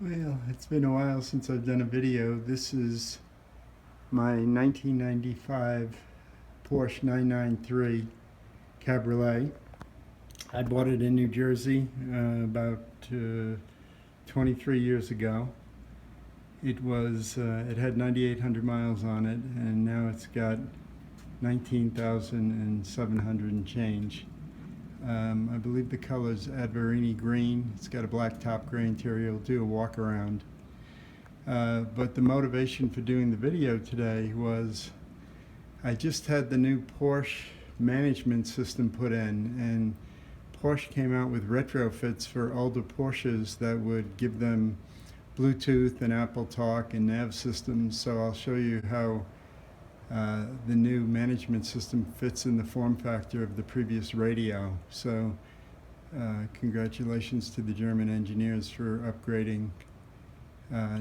Well, it's been a while since I've done a video. This is my 1995 Porsche 993 Cabriolet. I bought it in New Jersey about 23 years ago. It had 9,800 miles on it, and now it's got 19,700 and change. I believe the color's Adverini green. It's got a black top, gray interior. It'll do a walk around. But the motivation for doing the video today was I just had the new Porsche management system put in, and Porsche came out with retrofits for older Porsches that would give them Bluetooth and Apple Talk and nav systems. So I'll show you how the new management system fits in the form factor of the previous radio. So congratulations to the German engineers for upgrading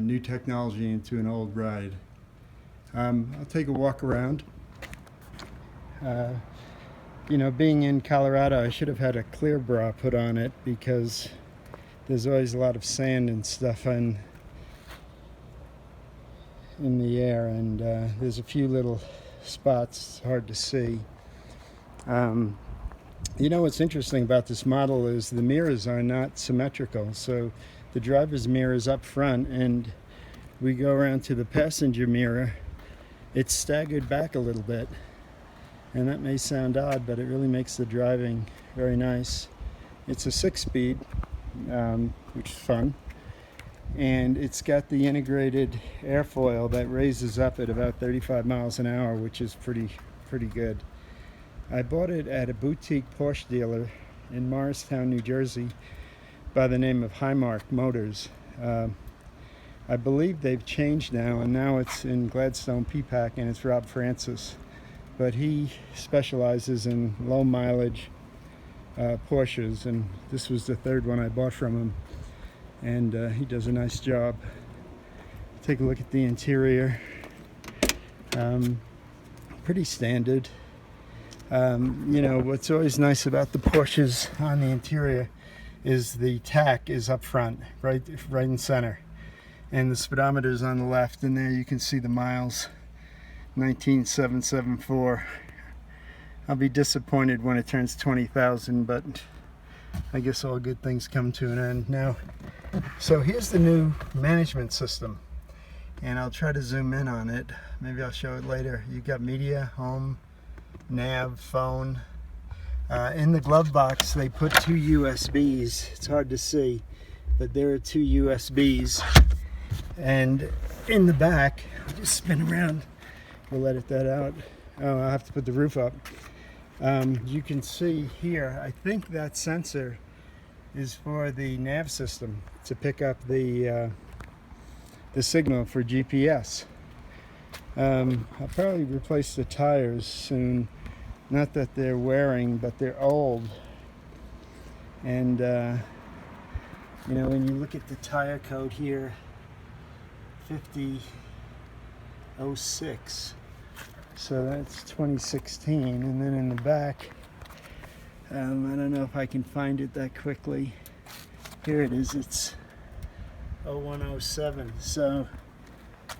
new technology into an old ride. I'll take a walk around. Being in Colorado, I should have had a clear bra put on it because there's always a lot of sand and stuff in the air, and there's a few little spots hard to see. What's interesting about this model is the mirrors are not symmetrical. So the driver's mirror is up front, and we go around to the passenger mirror, it's staggered back a little bit, and that may sound odd, but it really makes the driving very nice. It's a 6-speed, which is fun. And it's got the integrated airfoil that raises up at about 35 miles an hour, which is pretty good. I bought it at a boutique Porsche dealer in Morristown, New Jersey, by the name of Highmark Motors. I believe they've changed now, and now it's in Gladstone PPAC, and it's Rob Francis. But he specializes in low mileage Porsches, and this was the third one I bought from him. And he does a nice job. Take a look at the interior. Pretty standard. What's always nice about the Porsches on the interior is the tach is up front, right in center. And the speedometer is on the left, and there you can see the miles, 19,774. I'll be disappointed when it turns 20,000, but I guess all good things come to an end. Now, so here's the new management system, and I'll try to zoom in on it. Maybe I'll show it later. You've got media, home, nav, phone. In the glove box, they put 2 USBs. It's hard to see, but there are 2 USBs. And in the back, I'll just spin around. We'll edit that out. Oh, I'll have to put the roof up. You can see here, I think that sensor is for the nav system to pick up the signal for GPS. I'll probably replace the tires soon. Not that they're wearing, but they're old. And when you look at the tire code here, 5006. So that's 2016, and then in the back, I don't know if I can find it that quickly. Here it is, it's 0107. So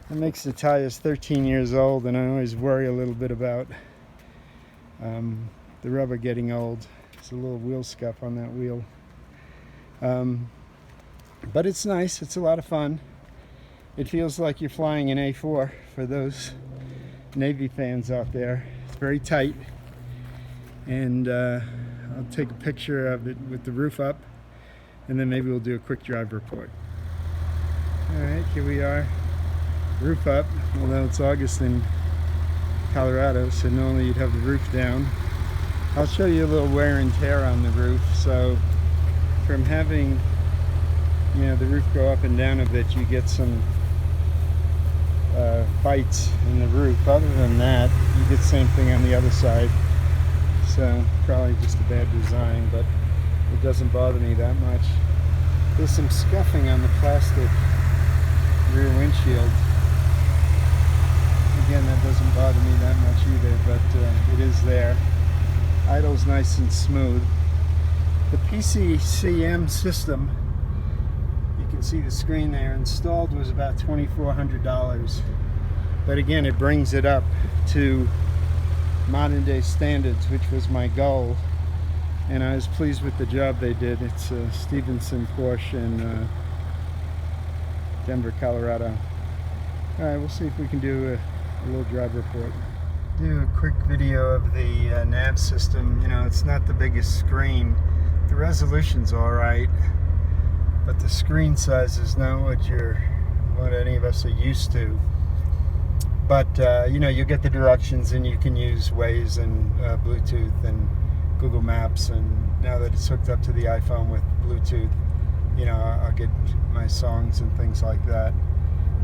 that makes the tires 13 years old, and I always worry a little bit about the rubber getting old. There's a little wheel scuff on that wheel. But it's nice, it's a lot of fun. It feels like you're flying an A4 for those Navy fans out there. It's very tight, and I'll take a picture of it with the roof up, and then maybe we'll do a quick drive report. Alright, here we are, roof up, although it's August in Colorado, so normally you'd have the roof down. I'll show you a little wear and tear on the roof. So from having the roof go up and down a bit, you get some bites in the roof. Other than that, you get the same thing on the other side. So probably just a bad design, but it doesn't bother me that much. There's some scuffing on the plastic rear windshield. Again, that doesn't bother me that much either, but it is there. Idle's nice and smooth. The PCCM system, you can see the screen there. Installed was about $2,400. But again, it brings it up to modern day standards, which was my goal. And I was pleased with the job they did. It's Stevenson Porsche in Denver, Colorado. All right, we'll see if we can do a little drive report. Do a quick video of the nav system. You know, it's not the biggest screen. The resolution's all right, but the screen size is not what any of us are used to. But you know, you get the directions, and you can use Waze and Bluetooth and Google Maps, and now that it's hooked up to the iPhone with Bluetooth, you know, I'll get my songs and things like that.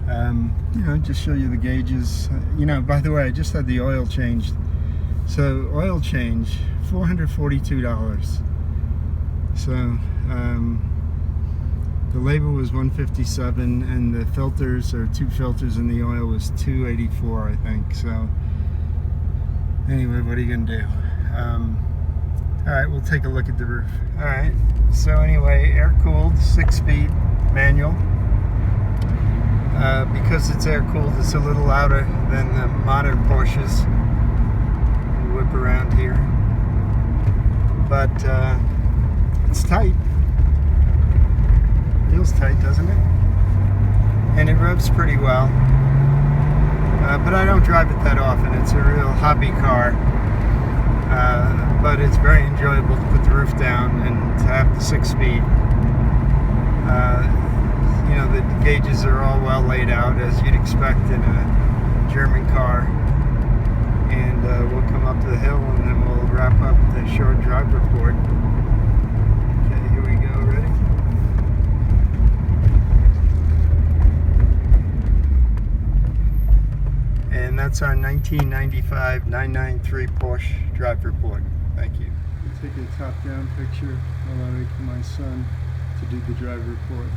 You know, just show you the gauges. You know, by the way, I just had the oil changed. So oil change, $442. So the label was $157, and the filters, or 2 filters in the oil, was $284, I think. So anyway, what are you gonna do? All right, we'll take a look at the roof. All right, so anyway, air-cooled, 6-speed manual. Because it's air-cooled, it's a little louder than the modern Porsches. We'll whip around here. But it's tight. Feels tight, doesn't it? And it revs pretty well. But I don't drive it that often. It's a real hobby car. But it's very enjoyable to put the roof down and to have the 6-speed. You know, the gauges are all well laid out, as you'd expect in a German car. And we'll come up to the hill, and then we'll wrap up the short drive report. Okay, here we go. Ready? And that's our 1995 993 Porsche drive report. Thank you. We'll take a top-down picture while I wait for my son to do the drive report.